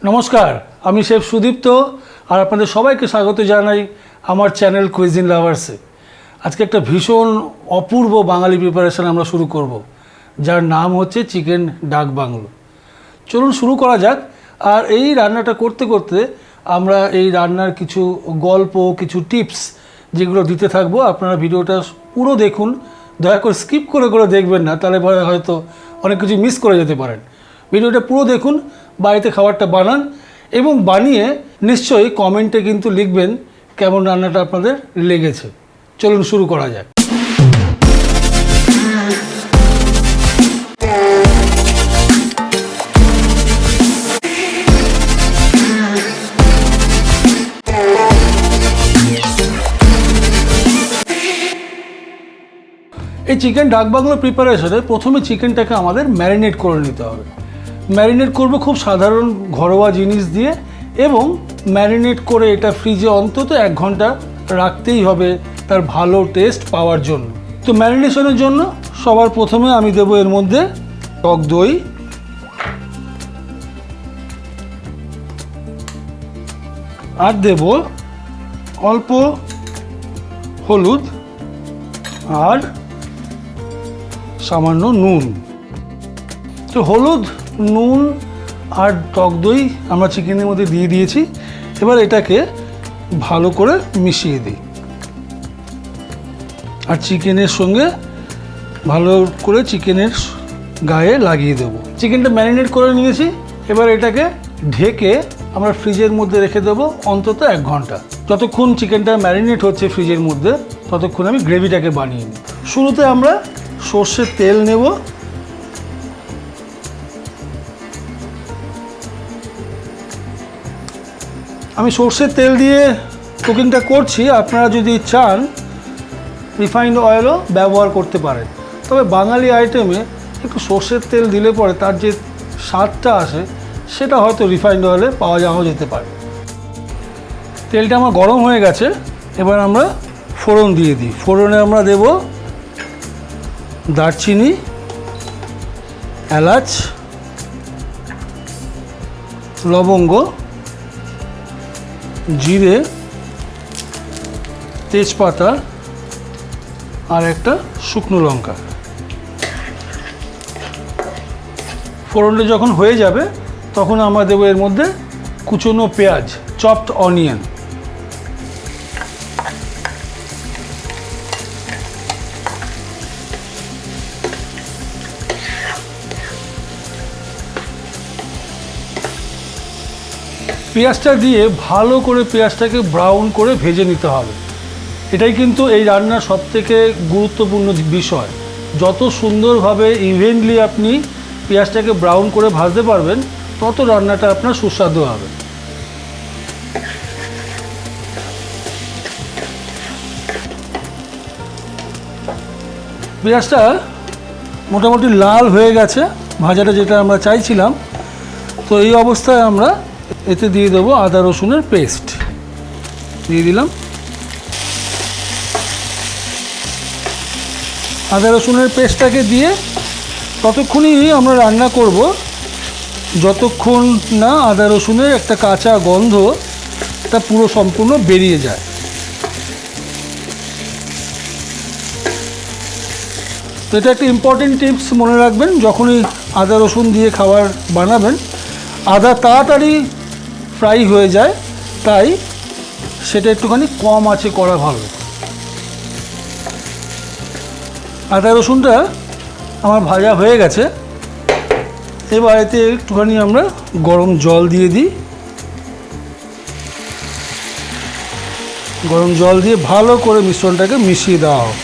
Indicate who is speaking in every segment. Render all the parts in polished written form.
Speaker 1: নমস্কার, আমি শেফ সুদীপ্ত আর আপনাদের সবাইকে স্বাগত জানাই আমার চ্যানেল কুইজিন লাভার্সে। আজকে একটা ভীষণ অপূর্ব বাঙালি প্রিপারেশন আমরা শুরু করব, যার নাম হচ্ছে চিকেন ডাক বাংলো। চলুন শুরু করা যাক। আর এই রান্নাটা করতে করতে আমরা এই রান্নার কিছু গল্প, কিছু টিপস যেগুলো দিতে থাকবো। আপনারা ভিডিওটা পুরো দেখুন, দয়া করে স্কিপ করে দেখবেন না, তাহলে হয়তো অনেক কিছু মিস করে যেতে পারেন। ভিডিওটা পুরো দেখুন, বাড়িতে খাবারটা বানান এবং বানিয়ে নিশ্চয়ই কমেন্টে কিন্তু লিখবেন কেমন রান্নাটা আপনাদের লেগেছে। চলুন শুরু করা যাক। এই চিকেন ডাক বাংলো প্রিপারেশনে প্রথমে চিকেনটাকে আমাদের ম্যারিনেট করে নিতে হবে। ম্যারিনেট করব খুব সাধারণ ঘরোয়া জিনিস দিয়ে, এবং ম্যারিনেট করে এটা ফ্রিজে অন্তত 1 ঘন্টা রাখতেই হবে তার ভালো টেস্ট পাওয়ার জন্য। তো ম্যারিনেশনের জন্য সবার প্রথমে আমি দেবো এর মধ্যে টক দই, আর দেব অল্প হলুদ আর সামান্য নুন। তো হলুদ, নুন আর টক দই আমরা চিকেনের মধ্যে দিয়ে দিয়েছি। এবার এটাকে ভালো করে মিশিয়ে দিই আর চিকেনের সঙ্গে ভালো করে চিকেনের গায়ে লাগিয়ে দেবো। চিকেনটা ম্যারিনেট করে নিয়েছি, এবার এটাকে ঢেকে আমরা ফ্রিজের মধ্যে রেখে দেবো অন্তত 1 ঘন্টা। যতক্ষণ চিকেনটা ম্যারিনেট হচ্ছে ফ্রিজের মধ্যে, ততক্ষণ আমি গ্রেভিটাকে বানিয়ে নিই। শুরুতে আমরা সর্ষের তেল নেব। আমি সর্ষের তেল দিয়ে কুকিংটা করছি, আপনারা যদি চান রিফাইন্ড অয়েলও ব্যবহার করতে পারেন। তবে বাঙালি আইটেমে একটু সর্ষের তেল দিলে পরে তার যে স্বাদটা আসে সেটা হয়তো রিফাইন্ড অয়েলে পাওয়া যেতে পারে। তেলটা আমার গরম হয়ে গেছে, এবার আমরা ফোড়ন দিয়ে দিই। ফোড়নে আমরা দেব দারচিনি, এলাচ, লবঙ্গ, জিরে, তেজপাতা আর একটা শুকনো লঙ্কা। ফোড়নটা যখন হয়ে যাবে তখন আমরা দেবো এর মধ্যে কুচনো পেঁয়াজ, চপড অনিয়ন। পেঁয়াজটা দিয়ে ভালো করে পেঁয়াজটাকে ব্রাউন করে ভেজে নিতে হবে। এটাই কিন্তু এই রান্নার সবথেকে গুরুত্বপূর্ণ বিষয়। যত সুন্দরভাবে ইভেনলি আপনি পেঁয়াজটাকে ব্রাউন করে ভাজতে পারবেন, তত রান্নাটা আপনার সুস্বাদু হবে। পেঁয়াজটা মোটামুটি লাল হয়ে গেছে, ভাজাটা যেটা আমরা চাইছিলাম। তো এই অবস্থায় আমরা এতে দিয়ে দেবো আদা রসুনের পেস্ট। দিয়ে দিলাম। আদা রসুনের পেস্টটাকে দিয়ে ততক্ষণই আমরা রান্না করব যতক্ষণ না আদা রসুনের একটা কাঁচা গন্ধটা পুরো সম্পূর্ণ বেরিয়ে যায়। তো এটা একটা ইম্পর্টেন্ট টিপস মনে রাখবেন, যখনই আদা রসুন দিয়ে খাবার বানাবেন। আদা তাড়াতাড়ি ফ্রাই হয়ে যায়, তাই সেটা একটুখানি কম আঁচে করা ভালো। আদা রসুনটা আমার ভাজা হয়ে গেছে, এবার এতে একটুখানি আমরা গরম জল দিয়ে দিই। গরম জল দিয়ে ভালো করে মিশ্রণটাকে মিশিয়ে দেওয়া হোক।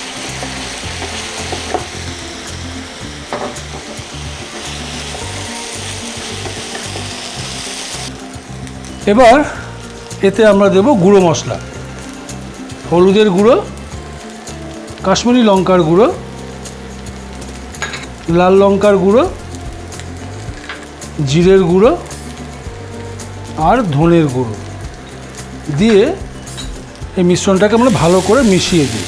Speaker 1: এবার এতে আমরা দেব গুঁড়ো মশলা, হলুদের গুঁড়ো, কাশ্মীরি লঙ্কার গুঁড়ো, লাল লঙ্কার গুঁড়ো, জিরের গুঁড়ো আর ধনের গুঁড়ো দিয়ে এই মিশ্রণটাকে আমরা ভালো করে মিশিয়ে দিই।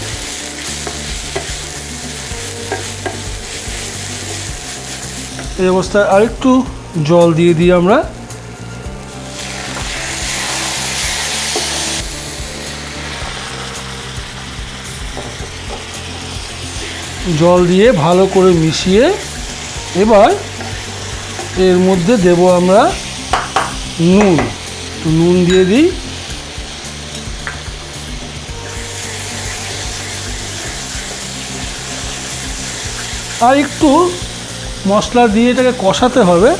Speaker 1: এই অবস্থায় আরেকটু জল দিয়ে দিই আমরা। জল দিয়ে ভালো করে মিশিয়ে এবার এর মধ্যে দেব আমরা নুন। একটু নুন দিয়ে দিই। আর একটু মশলা দিয়ে এটাকে কষাতে হবে,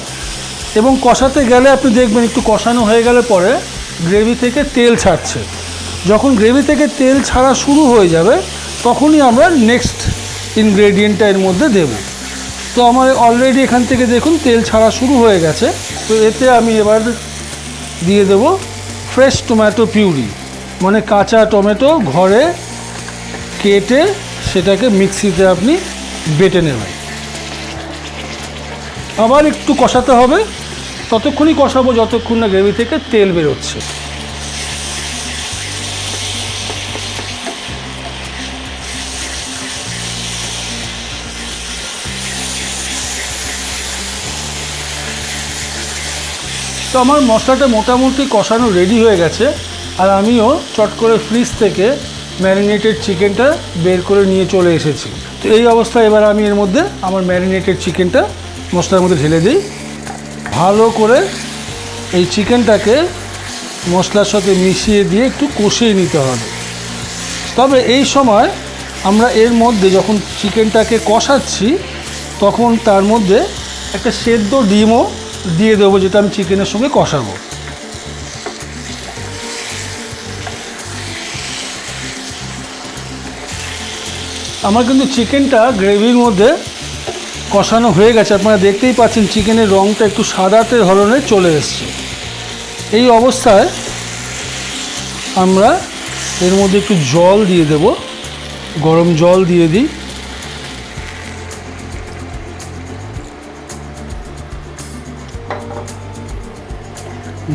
Speaker 1: এবং কষাতে গেলে আপনি দেখবেন একটু কষানো হয়ে গেলে পরে গ্রেভি থেকে তেল ছাড়ছে। যখন গ্রেভি থেকে তেল ছাড়া শুরু হয়ে যাবে তখনই আমরা নেক্সট ইনগ্রেডিয়েন্টটা এর মধ্যে দেব। তো আমার অলরেডি এখান থেকে দেখুন তেল ছাড়া শুরু হয়ে গেছে। তো এতে আমি এবার দিয়ে দেব ফ্রেশ টমেটো পিউরি, মানে কাঁচা টমেটো ঘরে কেটে সেটাকে মিক্সিতে আপনি বেটে নেবেন। আবার একটু কষাতে হবে, ততক্ষণই কষাবো যতক্ষণ না গ্রেভি থেকে তেল বেরোচ্ছে। তো আমার মশলাটা মোটামুটি কষানো রেডি হয়ে গেছে, আর আমিও চট করে ফ্রিজ থেকে ম্যারিনেটেড চিকেনটা বের করে নিয়ে চলে এসেছি। তো এই অবস্থায় এবার আমি এর মধ্যে আমার ম্যারিনেটেড চিকেনটা মশলার মধ্যে ঢেলে দিই। ভালো করে এই চিকেনটাকে মশলার সাথে মিশিয়ে দিয়ে একটু কষিয়ে নিতে হবে। তবে এই সময় আমরা এর মধ্যে যখন চিকেনটাকে কষাচ্ছি তখন তার মধ্যে একটা সেদ্ধ ডিমও দিয়ে দেবো, যেটা আমি চিকেনের সঙ্গে কষাবো। আমার কিন্তু চিকেনটা গ্রেভির মধ্যে কষানো হয়ে গেছে। আপনারা দেখতেই পাচ্ছেন চিকেনের রঙটা একটু সাদাতে ধরনের চলে এসছে। এই অবস্থায় আমরা এর মধ্যে একটু জল দিয়ে দেব, গরম জল দিয়ে দিই।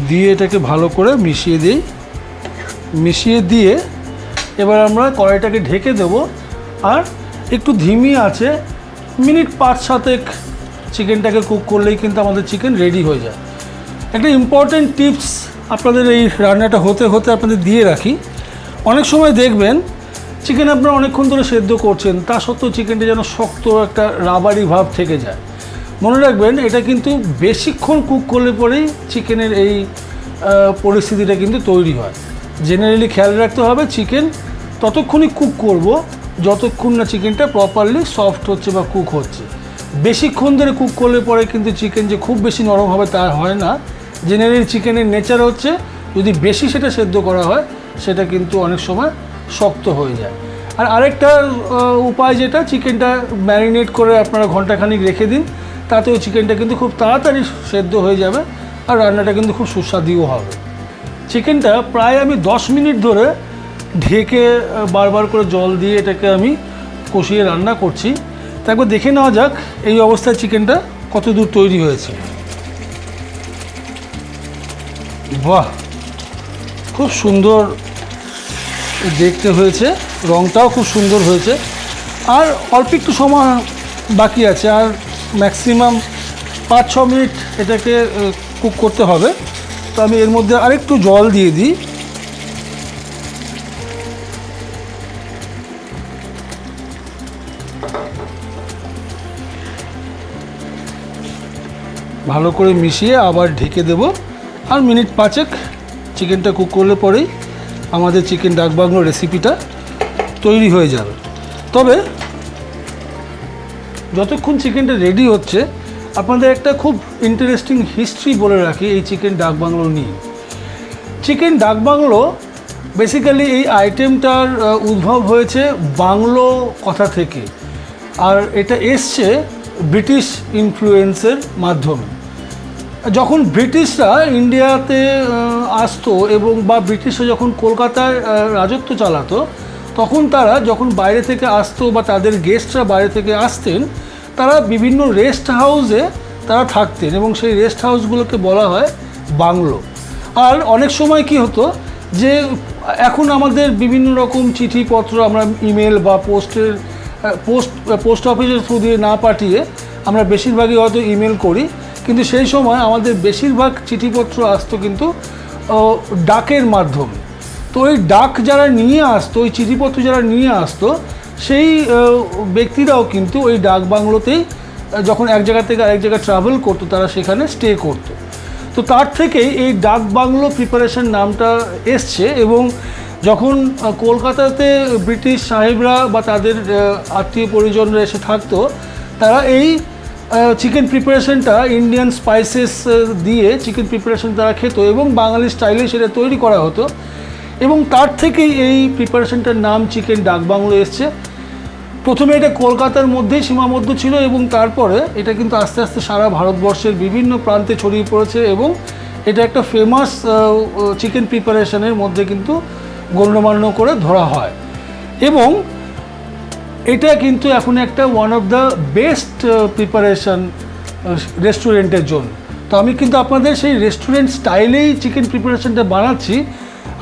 Speaker 1: দিয়ে এটাকে ভালো করে মিশিয়ে দিই। মিশিয়ে দিয়ে এবার আমরা কড়াইটাকে ঢেকে দেব, আর একটু ধিমি আছে মিনিট 5-7 চিকেনটাকে কুক করলেই কিন্তু আমাদের চিকেন রেডি হয়ে যায়। একটা ইম্পর্টেন্ট টিপস আপনাদের এই রান্নাটা হতে হতে আপনাদের দিয়ে রাখি। অনেক সময় দেখবেন চিকেন আপনারা অনেকক্ষণ ধরে সেদ্ধ করছেন, তা সত্ত্বেও চিকেনটা যেন শক্ত একটা রাবারি ভাব থেকে যায়। মনে রাখবেন এটা কিন্তু বেশিক্ষণ কুক করলে পরেই চিকেনের এই পরিস্থিতিটা কিন্তু তৈরি হয়। জেনারেলি খেয়াল রাখতে হবে চিকেন ততক্ষণই কুক করব যতক্ষণ না চিকেনটা প্রপারলি সফট হচ্ছে বা কুক হচ্ছে। বেশিক্ষণ ধরে কুক করলে পরে কিন্তু চিকেন যে খুব বেশি নরম হবে তা হয় না। জেনারেলি চিকেনের নেচার হচ্ছে যদি বেশি সেটা সেদ্ধ করা হয় সেটা কিন্তু অনেক সময় শক্ত হয়ে যায়। আর আরেকটা উপায় যেটা, চিকেনটা ম্যারিনেট করে আপনারা ঘন্টাখানিক রেখে দিন, তাতেও চিকেনটা কিন্তু খুব তাড়াতাড়ি সেদ্ধ হয়ে যাবে আর রান্নাটা কিন্তু খুব সুস্বাদুও হবে। চিকেনটা প্রায় আমি 10 মিনিট ধরে ঢেকে বারবার করে জল দিয়ে এটাকে আমি কষিয়ে রান্না করছি। তো একবার দেখে নেওয়া যাক এই অবস্থায় চিকেনটা কত দূর তৈরি হয়েছে। বাহ, খুব সুন্দর দেখতে হয়েছে, রঙটাও খুব সুন্দর হয়েছে। আর অল্প একটু সময় বাকি আছে, আর ম্যাক্সিমাম 5-6 মিনিট এটাকে কুক করতে হবে। তো আমি এর মধ্যে আরেকটু জল দিয়ে দিই। ভালো করে মিশিয়ে আবার ঢেকে দেব, আর মিনিট 5 চিকেনটা কুক করলে পরেই আমাদের চিকেন ডাক বাংলো রেসিপিটা তৈরি হয়ে যাবে। তবে যতক্ষণ চিকেনটা রেডি হচ্ছে আপনাদের একটা খুব ইন্টারেস্টিং হিস্ট্রি বলে রাখি এই চিকেন ডাক বাংলো নিয়ে। চিকেন ডাক বাংলো বেসিক্যালি এই আইটেমটার উদ্ভব হয়েছে বাংলো কথা থেকে, আর এটা এসছে ব্রিটিশ ইনফ্লুয়েন্সের মাধ্যমে। যখন ব্রিটিশরা ইন্ডিয়াতে আসতো এবং বা ব্রিটিশরা যখন কলকাতায় রাজত্ব চালাতো, তখন তারা যখন বাইরে থেকে আসতো বা তাদের গেস্টরা বাইরে থেকে আসতেন, তারা বিভিন্ন রেস্ট হাউসে তারা থাকতেন এবং সেই রেস্ট হাউসগুলোকে বলা হয় বাংলো। আর অনেক সময় কি হতো যে এখন আমাদের বিভিন্ন রকম চিঠিপত্র আমরা ইমেল বা পোস্ট অফিসের থ্রু দিয়ে না পাঠিয়ে আমরা বেশিরভাগই হয়তো ইমেল করি, কিন্তু সেই সময় আমাদের বেশিরভাগ চিঠিপত্র আসতো কিন্তু ডাকের মাধ্যমে। তো ওই ডাক যারা নিয়ে আসতো, ওই চিঠিপত্র যারা নিয়ে আসতো, সেই ব্যক্তিরাও কিন্তু ওই ডাক বাংলোতেই যখন এক জায়গা থেকে আরেক জায়গায় ট্রাভেল করতো তারা সেখানে স্টে করতো। তো তার থেকেই এই ডাক বাংলো প্রিপারেশন নামটা এসছে। এবং যখন কলকাতাতে ব্রিটিশ সাহেবরা বা তাদের আত্মীয় পরিজনরা এসে থাকতো, তারা এই চিকেন প্রিপারেশনটা ইন্ডিয়ান স্পাইসেস দিয়ে চিকেন প্রিপারেশন তারা খেত এবং বাঙালি স্টাইলে সেটা তৈরি করা হতো। এবং তার থেকেই এই প্রিপারেশনটার নাম চিকেন ডাক বাংলো এসছে। প্রথমে এটা কলকাতার মধ্যেই সীমাবদ্ধ ছিল এবং তারপরে এটা কিন্তু আস্তে আস্তে সারা ভারতবর্ষের বিভিন্ন প্রান্তে ছড়িয়ে পড়েছে এবং এটা একটা ফেমাস চিকেন প্রিপারেশনের মধ্যে কিন্তু গণ্যমান্য করে ধরা হয়। এবং এটা কিন্তু এখন একটা one of the best preparation রেস্টুরেন্টের জন্য। তো আমি কিন্তু আপনাদের সেই রেস্টুরেন্ট স্টাইলেই চিকেন প্রিপারেশনটা বানাচ্ছি।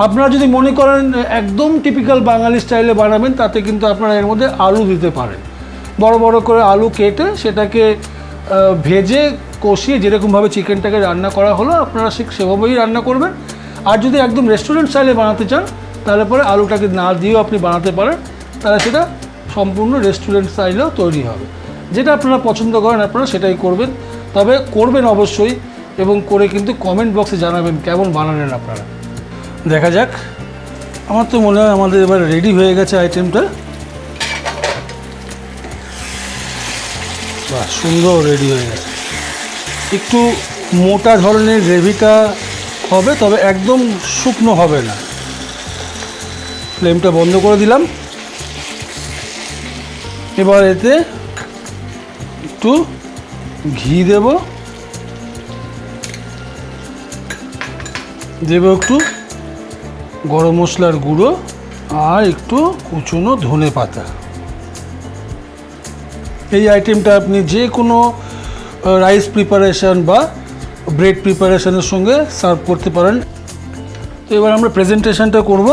Speaker 1: আপনারা যদি মনে করেন একদম টিপিক্যাল বাঙালি স্টাইলে বানাবেন, তাতে কিন্তু আপনারা এর মধ্যে আলু দিতে পারেন। বড় বড় করে আলু কেটে সেটাকে ভেজে কষিয়ে যেরকমভাবে চিকেনটাকে রান্না করা হলো আপনারা সেভাবেই রান্না করবেন। আর যদি একদম রেস্টুরেন্ট স্টাইলে বানাতে চান তাহলে পরে আলুটাকে না দিয়েও আপনি বানাতে পারেন, তাহলে সেটা সম্পূর্ণ রেস্টুরেন্ট স্টাইলেও তৈরি হবে। যেটা আপনারা পছন্দ করেন আপনারা সেটাই করবেন, তবে করবেন অবশ্যই এবং করে কিন্তু কমেন্ট বক্সে জানাবেন কেমন বানালেন আপনারা। দেখা যাক, আমার তো মনে হয় আমাদের এবার রেডি হয়ে গেছে আইটেমটা। বাহ, সুন্দর রেডি হয়ে গেছে। একটু মোটা ধরনের গ্রেভিটা হবে, তবে একদম শুকনো হবে না। ফ্লেমটা বন্ধ করে দিলাম। এবার এতে একটু ঘি দেব একটু গরম মশলার গুঁড়ো আর একটু কুচনো ধনে পাতা। এই আইটেমটা আপনি যে কোনো রাইস প্রিপারেশন বা ব্রেড প্রিপারেশনের সঙ্গে সার্ভ করতে পারেন। তো এবার আমরা প্রেজেন্টেশনটা করব।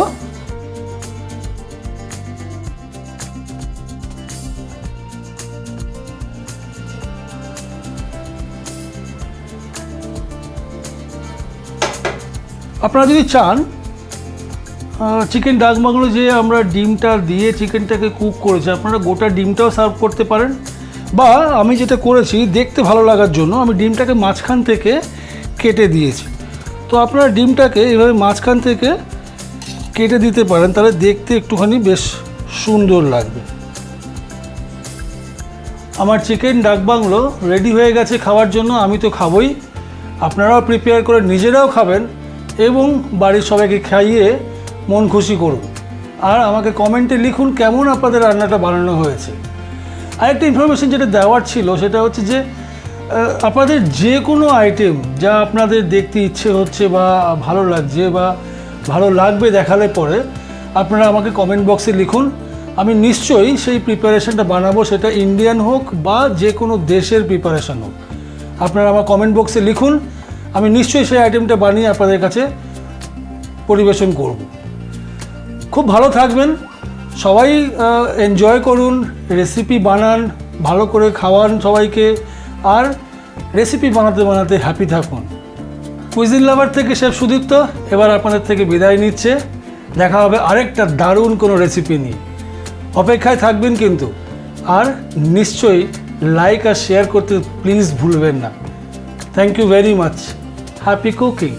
Speaker 1: আপনারা যদি চান চিকেন ডাক বাংলো যে আমরা ডিমটা দিয়ে চিকেনটাকে কুক করেছি, আপনারা গোটা ডিমটাও সার্ভ করতে পারেন। বা আমি যেটা করেছি দেখতে ভালো লাগার জন্য আমি ডিমটাকে মাঝখান থেকে কেটে দিয়েছি। তো আপনারা ডিমটাকে এইভাবে মাঝখান থেকে কেটে দিতে পারেন, তাহলে দেখতে একটুখানি বেশ সুন্দর লাগবে। আমার চিকেন ডাক বাংলো রেডি হয়ে গেছে খাওয়ার জন্য। আমি তো খাবই, আপনারাও প্রিপেয়ার করে নিজেরাও খাবেন এবং বাড়ির সবাইকে খাইয়ে মন খুশি করুন। আর আমাকে কমেন্টে লিখুন কেমন আপনাদের রান্নাটা বানানো হয়েছে। আরেকটা ইনফরমেশন যেটা দেওয়ার ছিল সেটা হচ্ছে যে আপনাদের যে কোনো আইটেম যা আপনাদের দেখতে ইচ্ছে হচ্ছে বা ভালো লাগছে বা ভালো লাগবে দেখালে পরে আপনারা আমাকে কমেন্ট বক্সে লিখুন। আমি নিশ্চয়ই সেই প্রিপারেশনটা বানাবো, সেটা ইন্ডিয়ান হোক বা যে কোনো দেশের প্রিপারেশন হোক। আপনারা আমার কমেন্ট বক্সে লিখুন, আমি নিশ্চয়ই সেই আইটেমটা বানিয়ে আপনাদের কাছে পরিবেশন করব। খুব ভালো থাকবেন, সবাই এনজয় করুন, রেসিপি বানান, ভালো করে খাওয়ান সবাইকে, আর রেসিপি বানাতে বানাতে হ্যাপি থাকুন। কুইজিন লাভার থেকে শেফ সুদীপ্ত এবার আপনাদের থেকে বিদায় নিচ্ছে। দেখা হবে আরেকটা দারুণ কোনো রেসিপি নিয়ে। অপেক্ষায় থাকবেন কিন্তু, আর নিশ্চয়ই লাইক আর শেয়ার করতে প্লিজ ভুলবেন না। Thank you very much. Happy cooking.